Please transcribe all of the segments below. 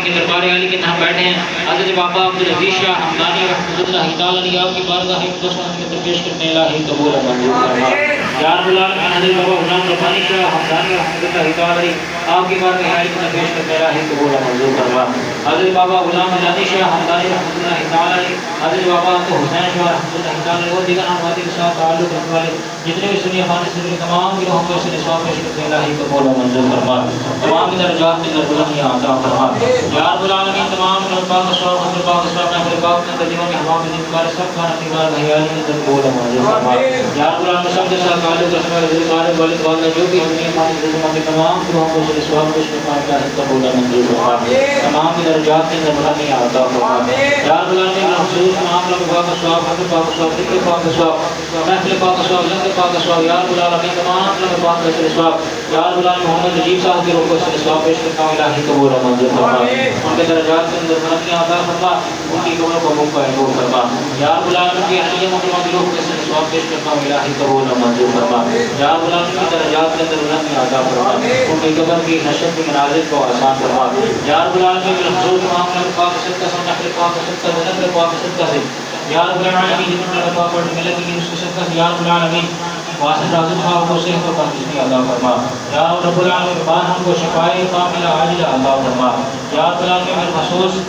آپ کے دربار عالی کے ہم بیٹھے ہیں حضرت بابا عبدالعزیز شاہ حمدانی رحمۃ اللہ تعالی علیہ آپ کی بارگاہ اقدس میں درپیش کرنے الہی قبول و منظور فرما یا رب العالمین حضرت بابا غلام ربانی شاہ حمدانی رحمۃ اللہ تعالی علیہ آپ کی بارگاہ عالی میں درپیش کرنے الہی قبول و منظور فرما حضرت بابا غلام ربانی شاہ حمدانی رحمۃ اللہ تعالی علیہ حضرت بابا حسین شاہ رحمۃ اللہ تعالی علیہ اور دیگر اموات کے ساتھ تعلق رکھنے والے جتنے بھی سنی خان سے تمام گروہوں کو اس نصاب پیش کرنے الہی قبول و منظور فرما تمام کی درجات میں بلندیاں عطا فرما یا رب العالمین تمام پاک اسرار حضرت پاک اسرار میں پاک کے ترجمہ میں ہوا میں ذکر سب کا نتیجہ بھیالی میں قبول و منظور فرما یا رب العالمین سب کے ساتھ تعلق رکھنے والے ذکر والد والد جو بھی سنی خان سے تمام گروہوں کو اس نصاب پیش کرنے الہی قبول و منظور فرما تمام کی درجات میں بلندیاں عطا فرما یا رب العالمین خصوص تمام لوگ پاک اسرار حضرت پاک اسرار ذکر پاک اسرار محفل پاک اسرار لنگر پاک اسرار یا رب العالمین تمام لوگ پاک اسرار یا رب العالمین محمد نجیب صاحب کی روح کو اس نصاب پیش کرتا ہوں الہی قبول و منظور فرما ان کے درجات کے اندر بلندیاں عطا فرما ان کی قبروں کو موقع عبور فرما یا رب العالمین کی اہلیہ محترمہ کی روح کو اس نصاب پیش کرتا ہوں الہی قبول و منظور فرما یا رب العالمین کی درجات کے اندر بلندیاں عطا فرما ان کی قبر کی حشر کی منازل کو آسان فرما یا رب العالمین بالخصوص تمام لوگ پاک صدقہ سے نقل پاک صدقہ سے نقل پاک صدقہ سے یا رب العالمین جتنے لوگ پاک پڑھنے ملے گی اس کے صدقہ سے یا رب العالمین واسط رازق خواہ کو صحت و تندرستی عطا فرما یا رب العالمین بعد ہم کو شفائے کاملہ عاجلہ عطا فرما یا رب العالمین بالخصوص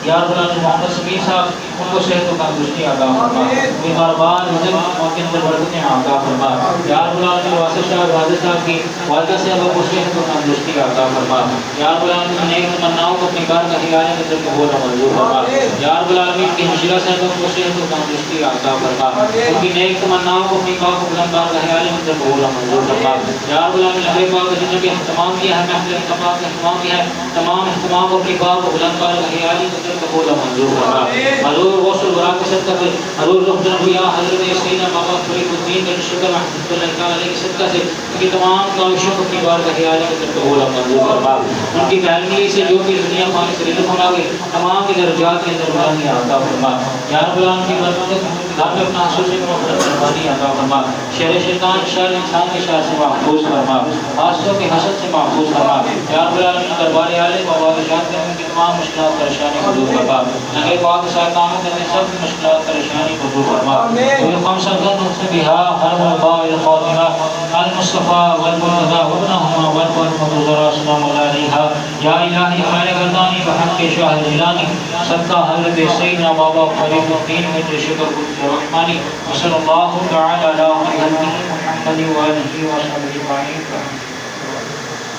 یا رب العالمین محمد سمیر صاحب ان کو صحت و تندرستی عطا فرما بیمار بار رزق موت کے اندر برکتیں عطا فرما یا رب العالمین واسط شاہ واضح صاحب کی والدہ صاحبہ کو صحت و تندرستی عطا فرما یا رب العالمین نیک تمناؤں کو اپنی کار کا خیال کے اندر قبول و منظور فرما یا رب العالمین کی ہجرہ صاحبہ کو صحت و تندرستی عطا فرما ان کی نیک تمناؤں کو اپنی کار کو بلند بار کا خیال کے اندر قبول و منظور فرما یا رب العالمین ہمیں پاک جتنے بھی اہتمام کیا ہے محفل اہتمام کا اہتمام کیا ہے تمام اہتمام کو اپنی کار کو بلند بار کا خیال کے اندر قبول و منظور فرما حضور غوث الورا کے صدقہ سے حضور رخ جنبیا حضرت سیدنا بابا فرید الدین بن شکر رحمۃ اللہ تعالی علیہ کے صدقہ سے ان کی تمام کاوشوں کو اپنی بار کا خیال کے اندر قبول و منظور فرما ان کی پہلوی سے جو بھی دنیا پانی سے رزق ہونا گے تمام کی درجات کے اندر بلندیاں عطا فرما یا رب العالمین کی برکت گھر میں اپنا حصول سے مہربانی عطا فرما شر شیطان شر انسان کے شر سے محفوظ فرما حاسدوں کے حسد سے محفوظ فرما یا رب العالمین دربار عالی و بادشاہت کے ان کی تمام مشکلات پریشانی کو دور فرما نگے پاک صاحب کاموں کے سب مشکلات پریشانی کو دور فرما وہ خمسہ ظن سے بہا ہر وباء الخاتمہ المصطفیٰ والمرتضیٰ وابنہما والمرتضیٰ السلام علیہ یا الہی ہمارے گردانی بحق شاہ جیلانی صدقہ حضرت سیدنا بابا فرید الدین میں شکر رحمانی صلی اللہ تعالی علی محمد وآلہ وصحبہ اجمعین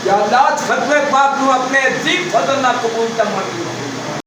یا اللہ ختم پاک نو اپنے عظیم فضل نہ قبول فرما